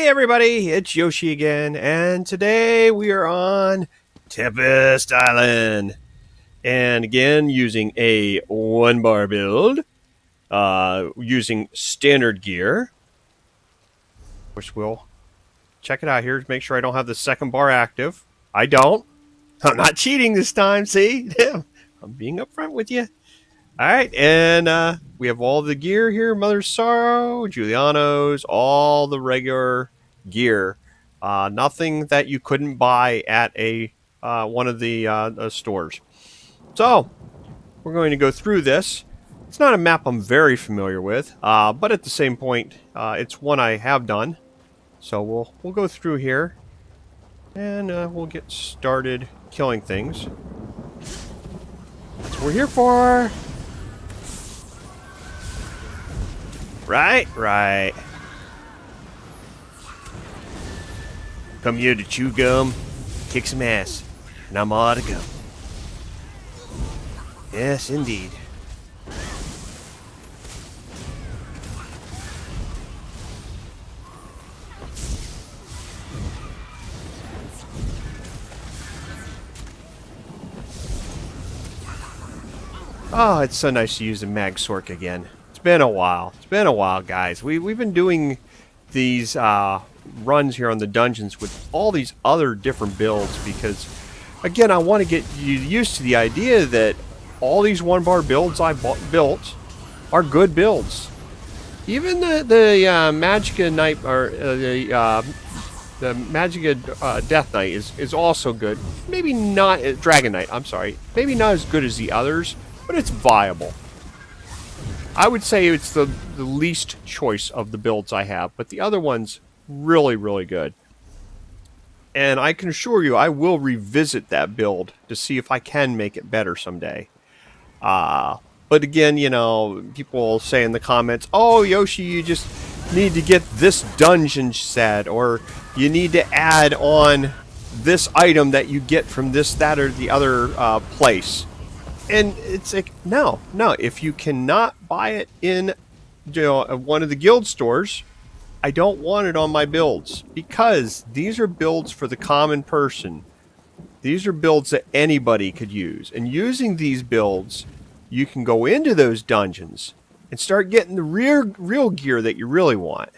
Hey everybody, it's Yoshi again, and today we are on Tempest Island. And again, using a 1-bar build, using standard gear, which we'll check it out here to make sure I don't have the second bar active. I don't. I'm not cheating this time, see? I'm being upfront with you. Alright, and we have all the gear here. Mother's Sorrow, Giuliano's, all the regular gear. Nothing that you couldn't buy at a one of the stores. So, we're going to go through this. It's not a map I'm very familiar with, but at the same point, it's one I have done. So we'll go through here, and we'll get started killing things. That's what we're here for. Right. Come here to chew gum, kick some ass, and I'm all out of gum. Yes, indeed. Oh, it's so nice to use the MagSorc again. It's been a while, guys. We've been doing these runs here on the dungeons with all these other different builds because, again, I want to get you used to the idea that all these 1-bar builds I built are good builds. Even the Magicka Knight or the Magicka Death Knight is also good. Maybe not Dragon Knight. I'm sorry. Maybe not as good as the others, but it's viable. I would say it's the least choice of the builds I have, but the other one's really, really good. And I can assure you I will revisit that build to see if I can make it better someday. But again, you know, people say in the comments, oh, Yoshi, you just need to get this dungeon set, or you need to add on this item that you get from this, that, or the other place. And it's like, no. If you cannot buy it in, one of the guild stores, I don't want it on my builds, because these are builds for the common person. These are builds that anybody could use. And using these builds, you can go into those dungeons and start getting the real gear that you really want.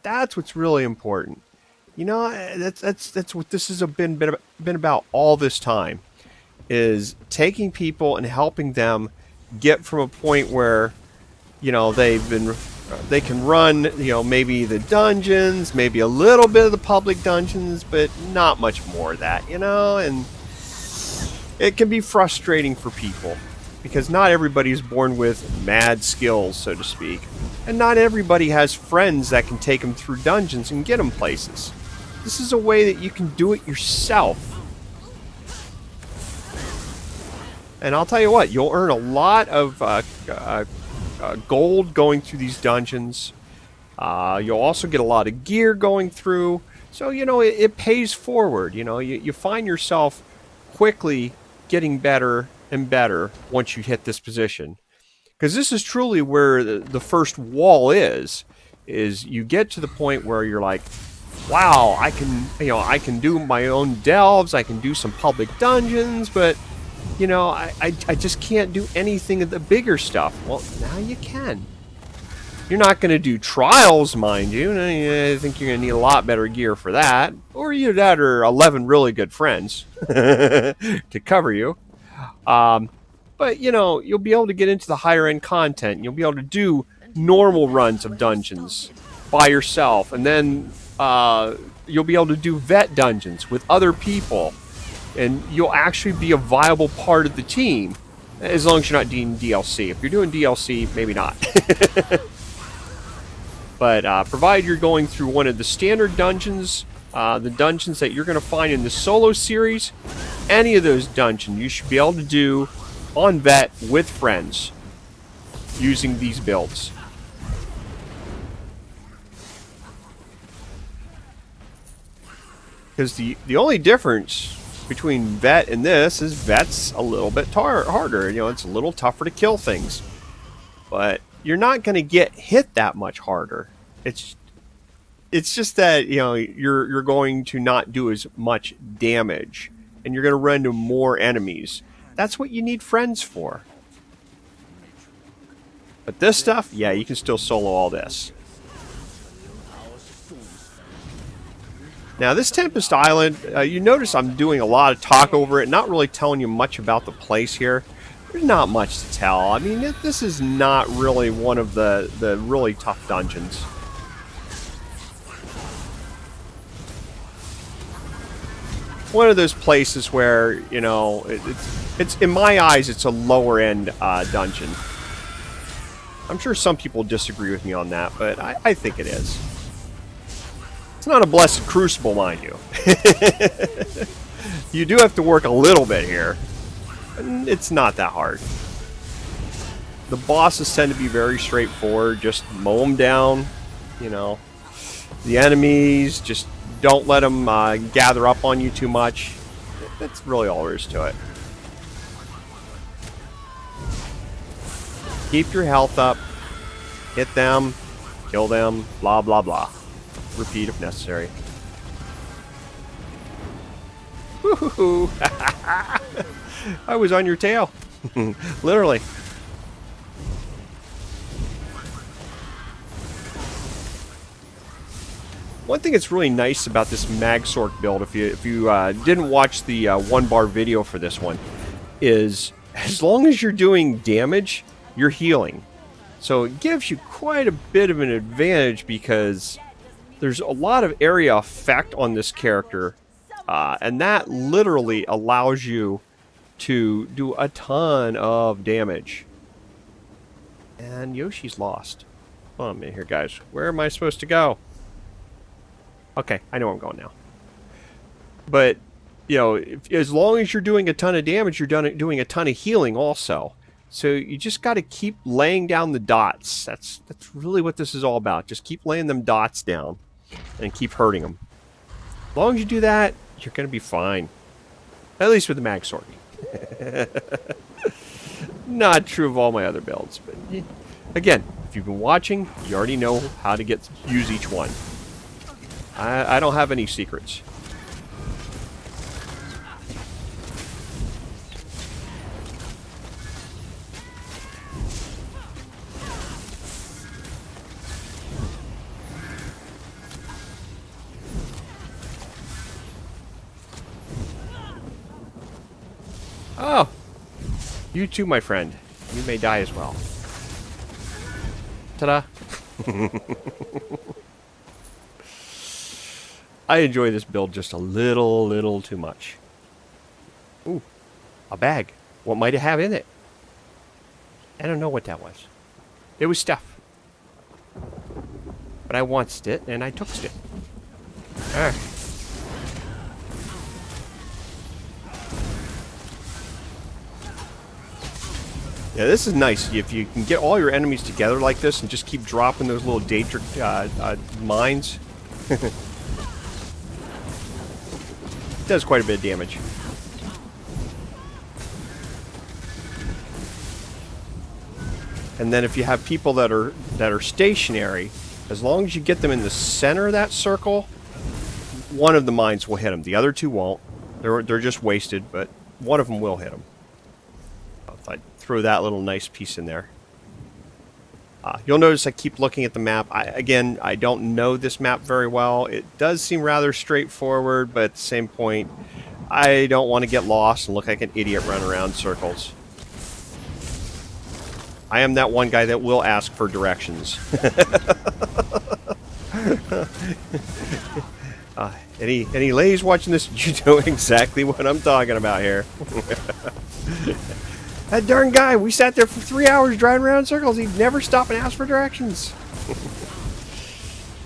That's what's really important. You know, that's what this has been about all this time. Is taking people and helping them get from a point where, you know, they can run, you know, maybe the dungeons, maybe a little bit of the public dungeons, but not much more of that, you know, and it can be frustrating for people because not everybody is born with mad skills, so to speak, and not everybody has friends that can take them through dungeons and get them places. This is a way that you can do it yourself. And I'll tell you what, you'll earn a lot of gold going through these dungeons. You'll also get a lot of gear going through. So, you know, it pays forward. You know, you find yourself quickly getting better and better once you hit this position. Because this is truly where the first wall is you get to the point where you're like, wow, I can do my own delves, I can do some public dungeons, but you know, I just can't do anything of the bigger stuff. Well, now you can. You're not going to do trials, mind you. I think you're going to need a lot better gear for that. Or either that or 11 really good friends to cover you. But, you know, you'll be able to get into the higher end content. You'll be able to do normal runs of dungeons by yourself. And then you'll be able to do vet dungeons with other people. And you'll actually be a viable part of the team, as long as you're not doing DLC. If you're doing DLC, maybe not. But provided you're going through one of the standard dungeons, the dungeons that you're going to find in the solo series, any of those dungeons you should be able to do on vet with friends using these builds. Because the only difference between vet and this is vet's a little bit harder. You know, it's a little tougher to kill things. But you're not going to get hit that much harder. It's It's just that, you know, you're going to not do as much damage, and you're going to run into more enemies. That's what you need friends for. But this stuff, yeah, you can still solo all this. Now, this Tempest Island, you notice I'm doing a lot of talk over it, not really telling you much about the place here. There's not much to tell. I mean, this is not really one of the really tough dungeons. One of those places where, you know, it's in my eyes, it's a lower end dungeon. I'm sure some people disagree with me on that, but I think it is. It's not a blessed crucible, mind you. You do have to work a little bit here. And it's not that hard. The bosses tend to be very straightforward. Just mow them down, you know. The enemies, just don't let them gather up on you too much. That's really all there is to it. Keep your health up. Hit them. Kill them. Blah, blah, blah. Repeat if necessary. Woohoo! I was on your tail. Literally. One thing that's really nice about this MagSorc build, if you didn't watch the 1 bar video for this one, is as long as you're doing damage, you're healing. So it gives you quite a bit of an advantage because there's a lot of area effect on this character, and that literally allows you to do a ton of damage. And Yoshi's lost. Hold on a minute here, guys. Where am I supposed to go? Okay, I know where I'm going now. But, you know, as long as you're doing a ton of damage, you're doing a ton of healing also. So you just got to keep laying down the dots. That's really what this is all about. Just keep laying them dots down and keep hurting them. As long as you do that, you're going to be fine. At least with the MagSorc. Not true of all my other builds, but again, if you've been watching, you already know how to use each one. I don't have any secrets. Oh, you too, my friend. You may die as well. Ta-da! I enjoy this build just a little too much. Ooh, a bag. What might it have in it? I don't know what that was. It was stuff. But I wanted it, and I took it. Alright. Yeah, this is nice. If you can get all your enemies together like this and just keep dropping those little Daedric mines, it does quite a bit of damage. And then if you have people that are stationary, as long as you get them in the center of that circle, one of the mines will hit them. The other two won't. They're just wasted, but one of them will hit them. If I throw that little nice piece in there. You'll notice I keep looking at the map. Again, I don't know this map very well. It does seem rather straightforward, but at the same point, I don't want to get lost and look like an idiot running around circles. I am that one guy that will ask for directions. Any ladies watching this, you know exactly what I'm talking about here. That darn guy, we sat there for 3 hours driving around in circles. He'd never stop and ask for directions.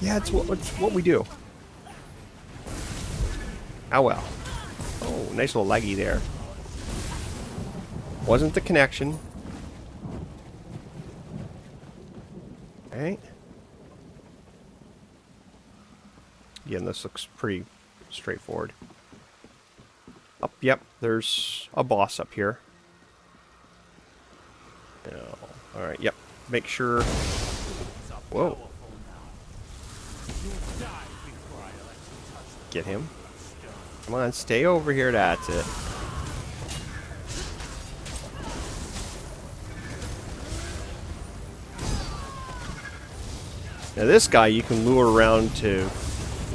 Yeah, it's what we do. Oh well. Oh, nice little leggy there. Wasn't the connection. Alright. Again, this looks pretty straightforward. Up, yep, there's a boss up here. Alright, yep. Make sure... Whoa. Get him. Come on, stay over here. That's it. Now this guy you can lure around to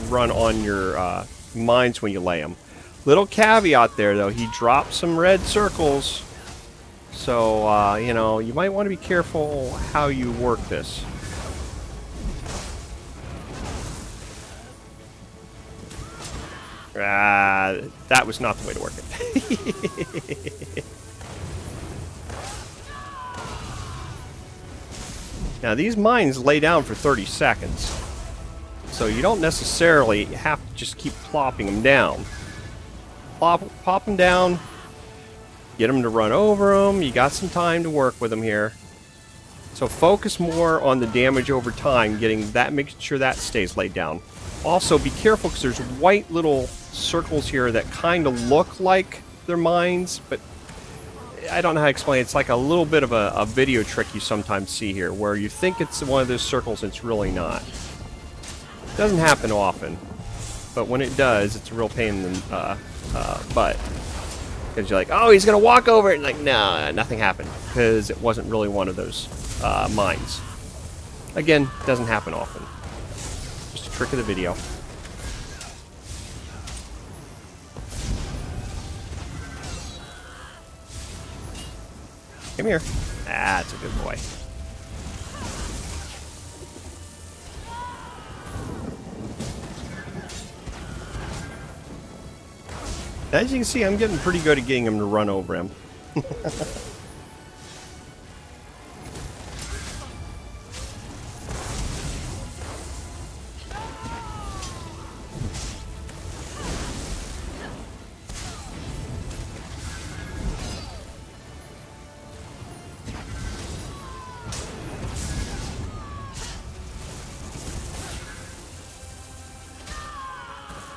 run on your mines when you lay them. Little caveat there though, he drops some red circles. So, you know, you might want to be careful how you work this. That was not the way to work it. Now, these mines lay down for 30 seconds. So you don't necessarily have to just keep plopping them down. Pop them down. Get them to run over them. You got some time to work with them here. So focus more on the damage over time, getting that, making sure that stays laid down. Also, be careful because there's white little circles here that kind of look like they're mines, but I don't know how to explain it. It's like a little bit of a video trick you sometimes see here, where you think it's one of those circles, and it's really not. It doesn't happen often, but when it does, it's a real pain in the butt. Because you're like, oh, he's going to walk over it. And like, no, nothing happened. Because it wasn't really one of those mines. Again, doesn't happen often. Just a trick of the video. Come here. That's a good boy. As you can see, I'm getting pretty good at getting him to run over him.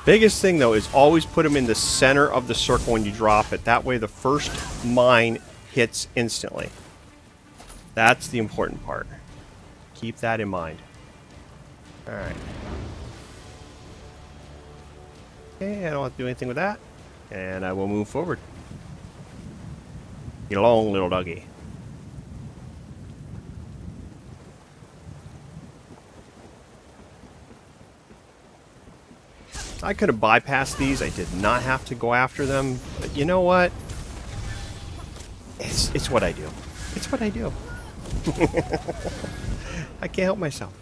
Biggest thing though is always put them in the center of the circle when you drop it. That way the first mine hits instantly. That's the important part. Keep that in mind. Alright. Okay, I don't have to do anything with that. And I will move forward. Get along, little doggy. I could have bypassed these. I did not have to go after them. But you know what? It's what I do. It's what I do. I can't help myself.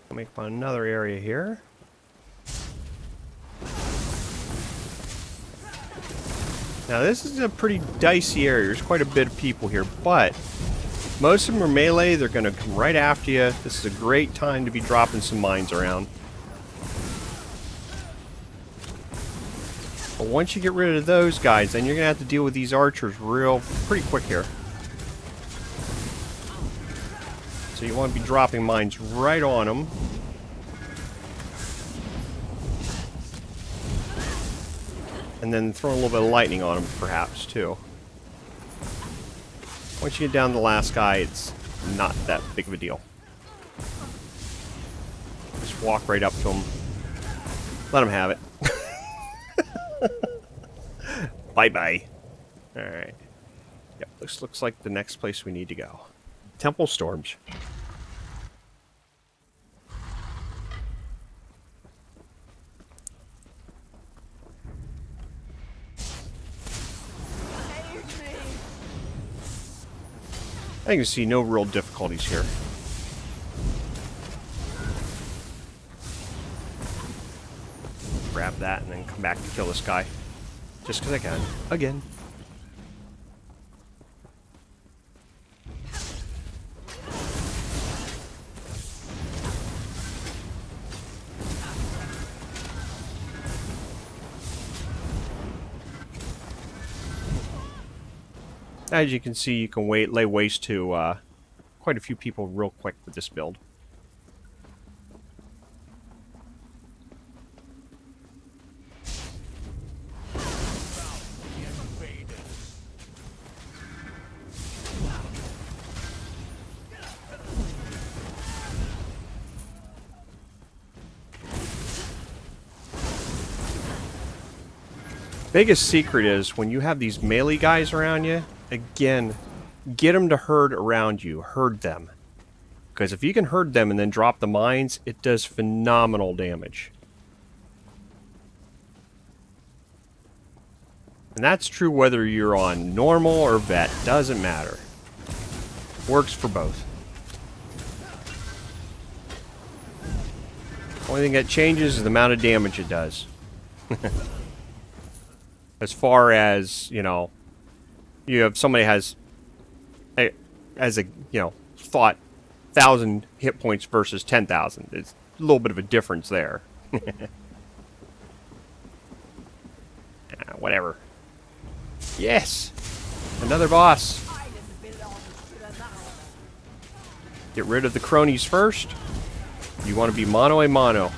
I'll make another area here. Now this is a pretty dicey area. There's quite a bit of people here, but most of them are melee. They're going to come right after you. This is a great time to be dropping some mines around. But once you get rid of those guys, then you're going to have to deal with these archers pretty quick here. So you want to be dropping mines right on them. And then throw a little bit of lightning on him, perhaps, too. Once you get down to the last guy, it's not that big of a deal. Just walk right up to him. Let him have it. Bye-bye. Alright. Yep, this looks like the next place we need to go. Temple Storms. I can see no real difficulties here. Grab that and then come back to kill this guy. Just because I can. Again. As you can see, you can lay waste to quite a few people real quick with this build. Biggest secret is when you have these melee guys around you, again, get them to herd around you. Herd them. Because if you can herd them and then drop the mines, it does phenomenal damage. And that's true whether you're on normal or vet. Doesn't matter. Works for both. Only thing that changes is the amount of damage it does. As far as, you know, you have somebody has a, thought 1,000 hit points versus 10,000. It's a little bit of a difference there. Whatever. Yes! Another boss. Get rid of the cronies first. You want to be mano a mano.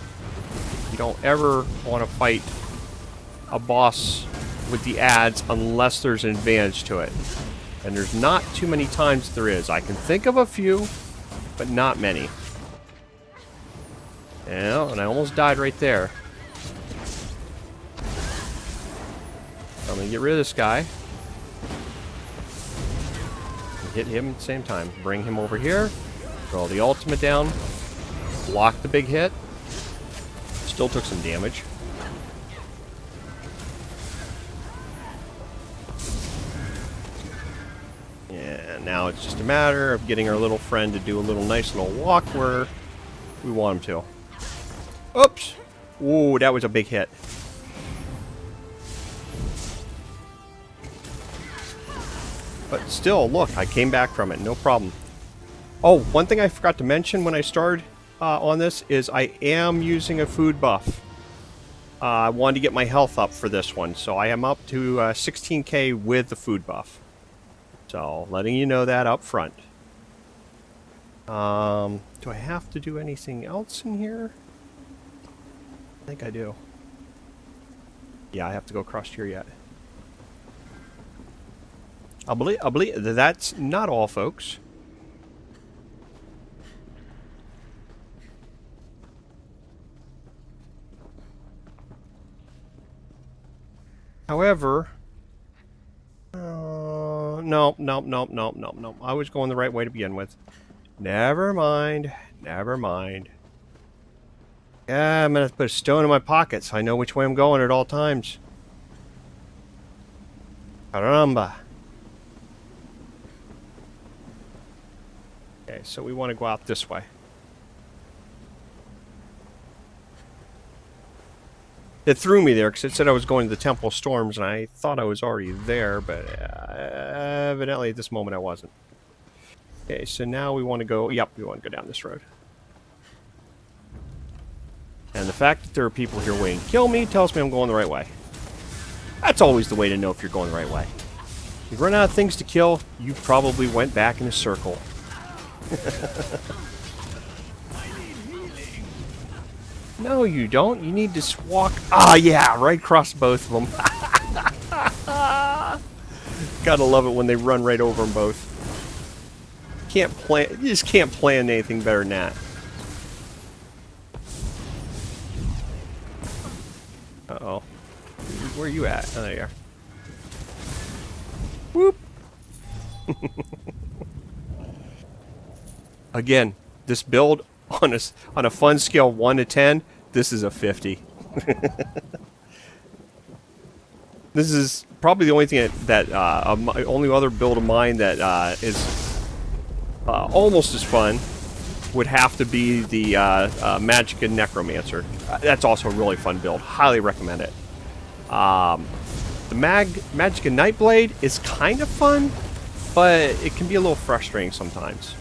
You don't ever want to fight a boss with the adds unless there's an advantage to it. And there's not too many times there is. I can think of a few, but not many. Yeah, and I almost died right there. I'm going to get rid of this guy. Hit him at the same time. Bring him over here. Throw the ultimate down. Block the big hit. Still took some damage. And now it's just a matter of getting our little friend to do a little nice little walk where we want him to. Oops! Ooh, that was a big hit. But still, look, I came back from it, no problem. Oh, one thing I forgot to mention when I started on this is I am using a food buff. I wanted to get my health up for this one, so I am up to 16k with the food buff. So, letting you know that up front. Do I have to do anything else in here? I think I do. Yeah, I have to go across here yet. I believe that's not all, folks. However, no. I was going the right way to begin with. Never mind. Never mind. Yeah, I'm gonna put a stone in my pocket so I know which way I'm going at all times. Caramba. Okay, so we want to go out this way. It threw me there because it said I was going to the Temple of Storms, and I thought I was already there, but evidently at this moment I wasn't. Okay, so now we want to go... Yep, we want to go down this road. And the fact that there are people here waiting to kill me tells me I'm going the right way. That's always the way to know if you're going the right way. If you run out of things to kill, you probably went back in a circle. No, you don't. You need to walk... Ah, yeah, right across both of them. Gotta love it when they run right over them both. Can't plan... You just can't plan anything better than that. Uh-oh. Where are you at? Oh, there you are. Whoop! Again, this build on a fun scale 1 to 10, this is a 50. This is probably the only thing that only other build of mine that is almost as fun would have to be the Magic and Necromancer. That's also a really fun build. Highly recommend it. The Magic and Nightblade is kind of fun, but it can be a little frustrating sometimes.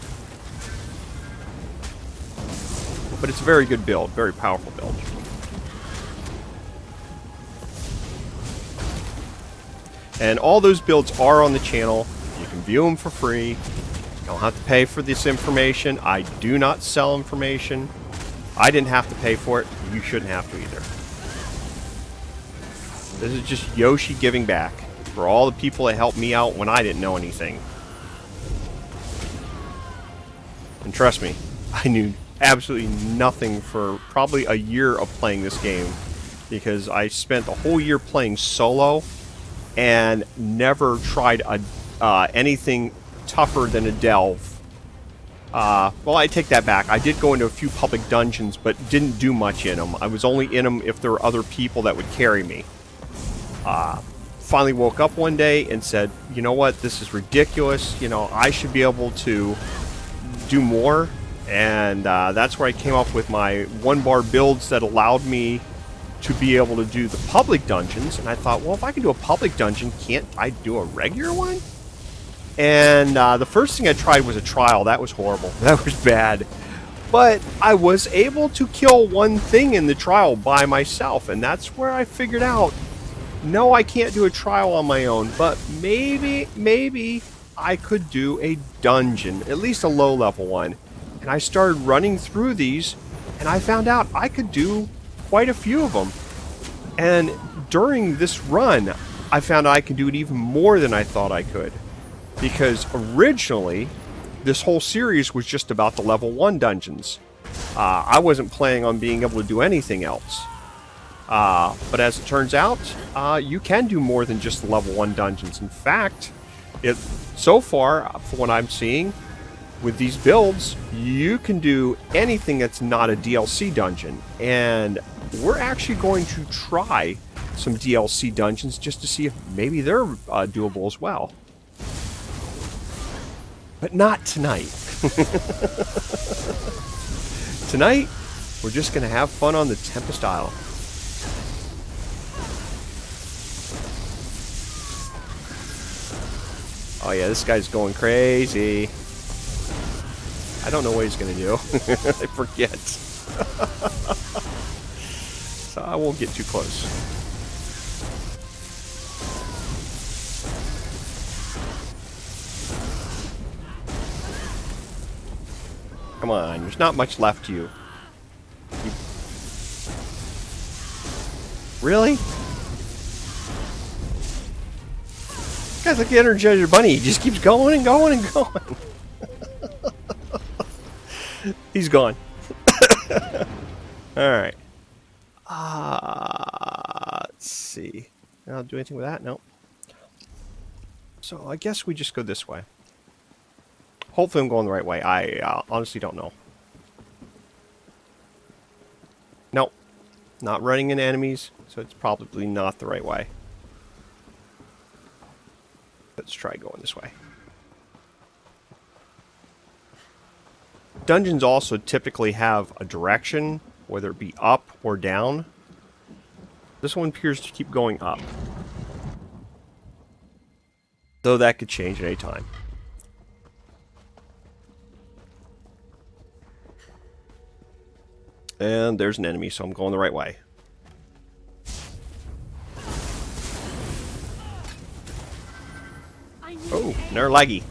But it's a very good build, very powerful build. And all those builds are on the channel. You can view them for free. You don't have to pay for this information. I do not sell information. I didn't have to pay for it. You shouldn't have to either. This is just Yoshi giving back for all the people that helped me out when I didn't know anything. And trust me, I knew absolutely nothing for probably a year of playing this game. because I spent the whole year playing solo and never tried anything tougher than a delve. Well, I take that back. I did go into a few public dungeons, but didn't do much in them. I was only in them if there were other people that would carry me. Finally woke up one day and said, you know what, this is ridiculous. You know, I should be able to do more. And that's where I came up with my one-bar builds that allowed me to be able to do the public dungeons. And I thought, well, if I can do a public dungeon, can't I do a regular one? And the first thing I tried was a trial. That was horrible. That was bad. But I was able to kill one thing in the trial by myself. And that's where I figured out, no, I can't do a trial on my own. But maybe I could do a dungeon, at least a low-level one. And I started running through these, and I found out I could do quite a few of them. And during this run, I found I could do it even more than I thought I could. Because originally, this whole series was just about the level 1 dungeons. I wasn't planning on being able to do anything else. But as it turns out, you can do more than just the level 1 dungeons. In fact, so far, from what I'm seeing, with these builds, you can do anything that's not a DLC dungeon. And we're actually going to try some DLC dungeons just to see if maybe they're doable as well. But not tonight. Tonight, we're just going to have fun on the Tempest Island. Oh yeah, this guy's going crazy. I don't know what he's going to do. I forget. So I won't get too close. Come on, there's not much left to you. Really? This guy's like the Energizer Bunny. He just keeps going and going and going. He's gone. Alright. Let's see. I'll do anything with that? Nope. So I guess we just go this way. Hopefully I'm going the right way. I honestly don't know. Nope. Not running into enemies, so it's probably not the right way. Let's try going this way. Dungeons also typically have a direction, whether it be up or down. This one appears to keep going up. Though that could change at any time. And there's an enemy, so I'm going the right way. Oh, another laggy.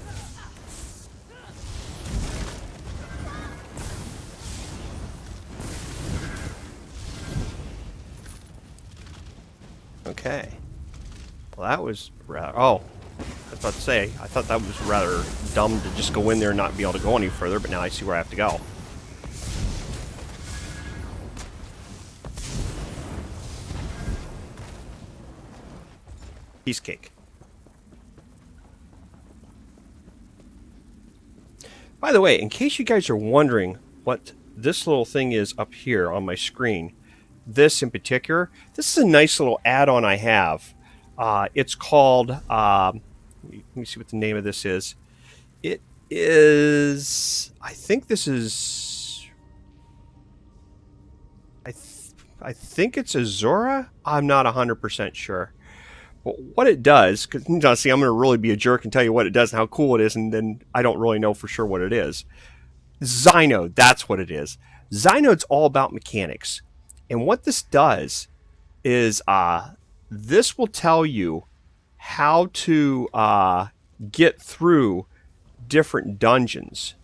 Okay. Well, that was rather... Oh, I was about to say, I thought that was rather dumb to just go in there and not be able to go any further, but now I see where I have to go. Piece cake. By the way, in case you guys are wondering what this little thing is up here on my screen, this in particular, this is a nice little add-on I have. It's called, let me see what the name of this is. It is, I think this is, I think it's Azura? I'm not 100% sure. But what it does, because see, I'm going to really be a jerk and tell you what it does and how cool it is, and then I don't really know for sure what it is. Zynode, that's what it is. Zynode's all about mechanics. And what this does is this will tell you how to get through different dungeons.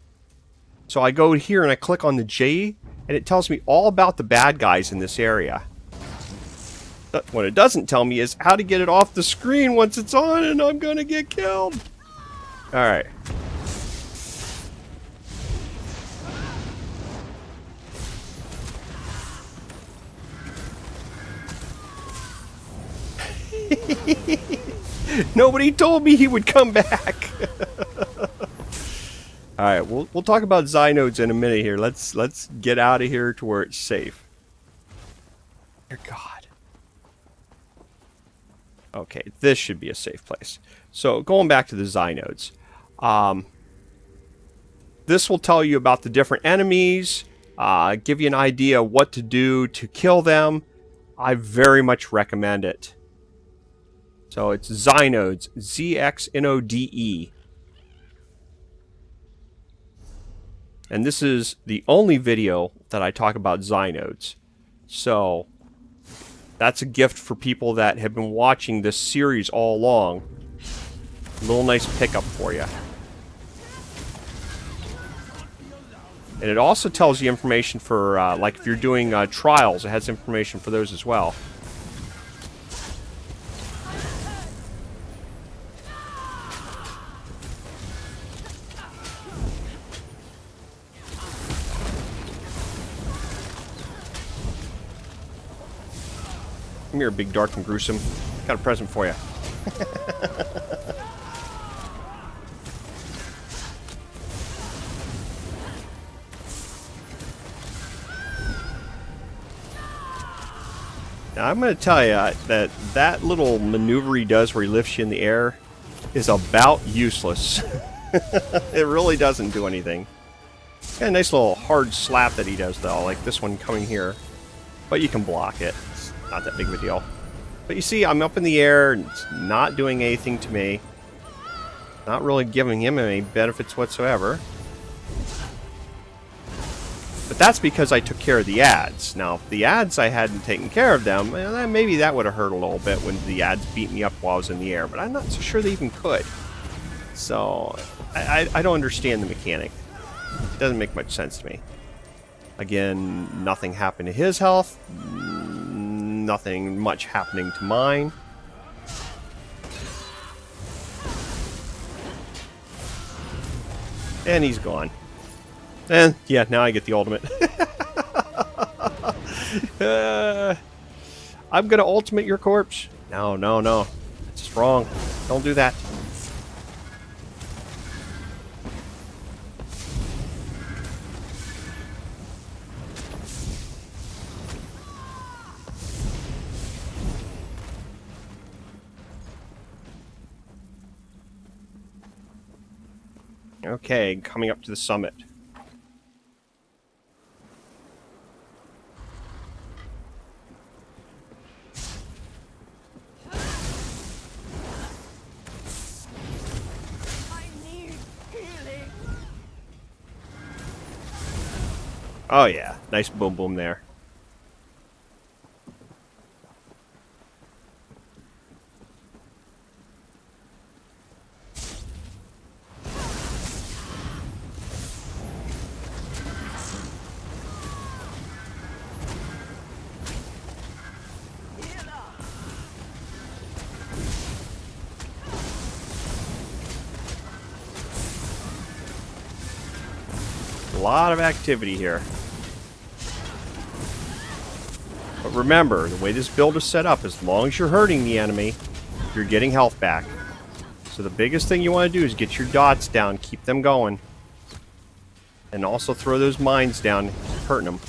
So I go here and I click on the J, and it tells me all about the bad guys in this area. But what it doesn't tell me is how to get it off the screen once it's on and I'm gonna get killed. Alright. Nobody told me he would come back. All right, we'll talk about Zynodes in a minute here. Let's get out of here to where it's safe. Dear God. Okay, this should be a safe place. So going back to the Zynodes, this will tell you about the different enemies, give you an idea of what to do to kill them. I very much recommend it. So it's Zynodes, Z-X-N-O-D-E. And this is the only video that I talk about Zynodes. So that's a gift for people that have been watching this series all along. A little nice pickup for you. And it also tells you information for, like if you're doing trials, it has information for those as well. Come here, big, dark, and gruesome. Got a present for you. Now, I'm going to tell you that little maneuver he does where he lifts you in the air is about useless. It really doesn't do anything. Got a nice little hard slap that he does, though, like this one coming here. But you can block it. It's not that big of a deal. But you see, I'm up in the air, and it's not doing anything to me. Not really giving him any benefits whatsoever. But that's because I took care of the ads. Now, if the ads I hadn't taken care of them, well, maybe that would have hurt a little bit when the ads beat me up while I was in the air. But I'm not so sure they even could. So, I don't understand the mechanic. It doesn't make much sense to me. Again, nothing happened to his health. Nothing much happening to mine. And he's gone. And, yeah, now I get the ultimate. I'm gonna ultimate your corpse. No, no, no. That's just wrong. Don't do that. Okay, coming up to the summit. Oh yeah, nice boom boom there. A lot of activity here. But remember, the way this build is set up, as long as you're hurting the enemy, you're getting health back. So the biggest thing you want to do is get your dots down, keep them going. And also throw those mines down, keep hurting them.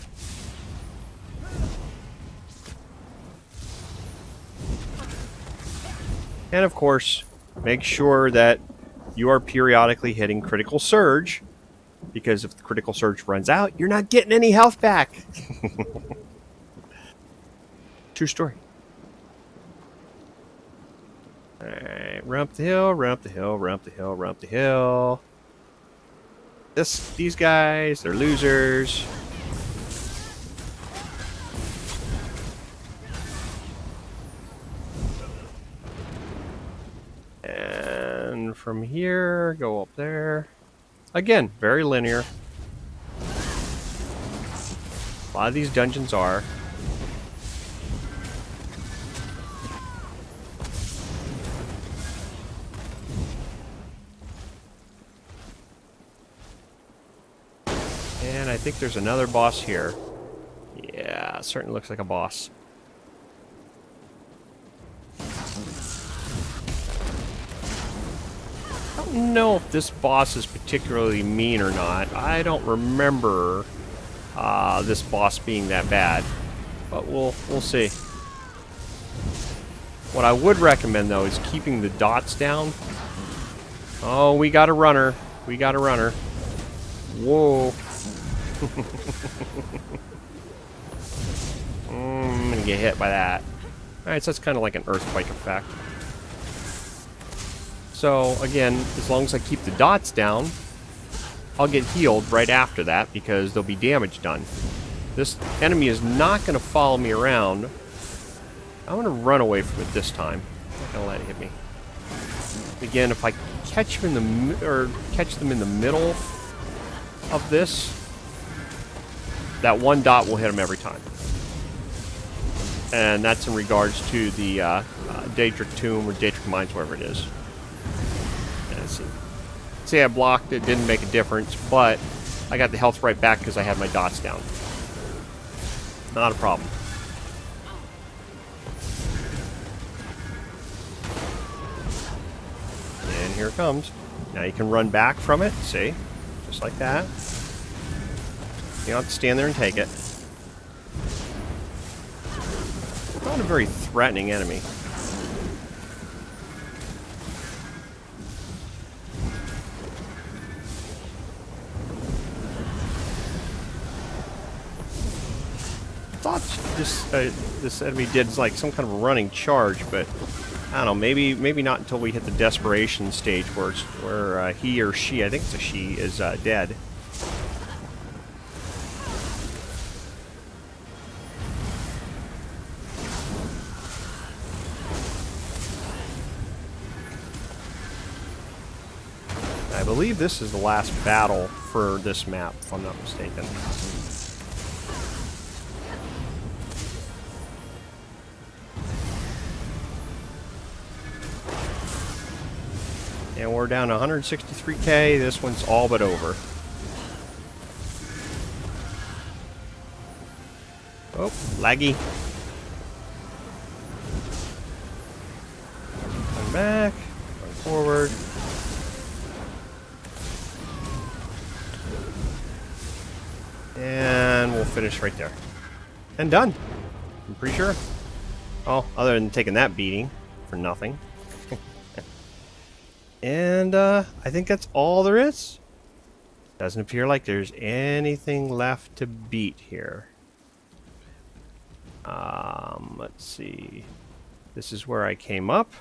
And of course, make sure that you are periodically hitting critical surge, because if the critical surge runs out, you're not getting any health back. True story. Alright, run up the hill, run up the hill, run up the hill, run up the hill. These guys, they're losers. And from here, go up there. Again, very linear. A lot of these dungeons are. And I think there's another boss here. Yeah, certainly looks like a boss. don't know if this boss is particularly mean or not. I don't remember this boss being that bad, but we'll see. What I would recommend though is keeping the dots down. Oh, we got a runner. We got a runner. Whoa. I'm gonna get hit by that. Alright, so that's kind of like an earthquake effect. So, again, as long as I keep the dots down, I'll get healed right after that because there'll be damage done. This enemy is not going to follow me around. I'm going to run away from it this time. I'm not going to let it hit me. Again, if I catch them in the middle of this, that one dot will hit them every time. And that's in regards to the Daedric Tomb or Daedric Mines, wherever it is. Let's see, I blocked it, didn't make a difference, but I got the health right back because I had my dots down. Not a problem. And here it comes. Now you can run back from it, see? Just like that. You don't have to stand there and take it. Not a very threatening enemy. I thought this enemy did like some kind of a running charge, but I don't know. Maybe not until we hit the desperation stage where he or she, I think it's a she, is dead. I believe this is the last battle for this map, if I'm not mistaken. And we're down to 163k. This one's all but over. Oh, laggy. Come back. Run forward. And we'll finish right there. And done. I'm pretty sure. Oh, other than taking that beating for nothing. And I think that's all there is. Doesn't appear like there's anything left to beat here. Let's see. This is where I came up.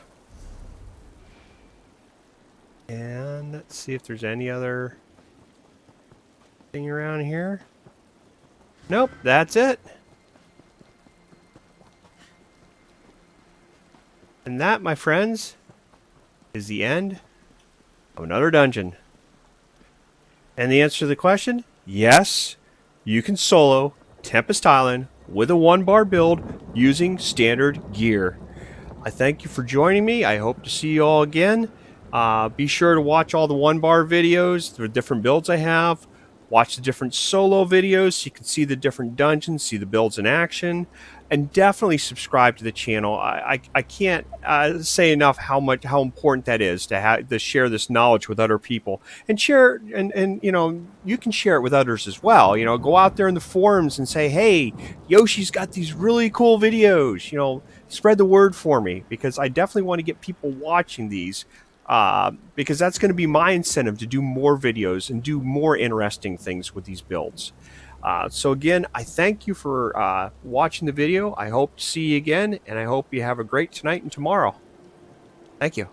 And let's see if there's any other thing around here. Nope, that's it. And that, my friends, is the end of another dungeon. And the answer to the question, yes, you can solo Tempest Island with a 1-bar build using standard gear. I thank you for joining me. I hope to see you all again. Be sure to watch all the 1-bar videos, the different builds I have. Watch the different solo videos so you can see the different dungeons, see the builds in action. And definitely subscribe to the channel. I can't say enough how important that is to share this knowledge with other people and share and you know, you can share it with others as well. You know, go out there in the forums and say, hey, Yoshi's got these really cool videos. You know, spread the word for me because I definitely want to get people watching these because that's going to be my incentive to do more videos and do more interesting things with these builds. So again, I thank you for watching the video. I hope to see you again, and I hope you have a great tonight and tomorrow. Thank you.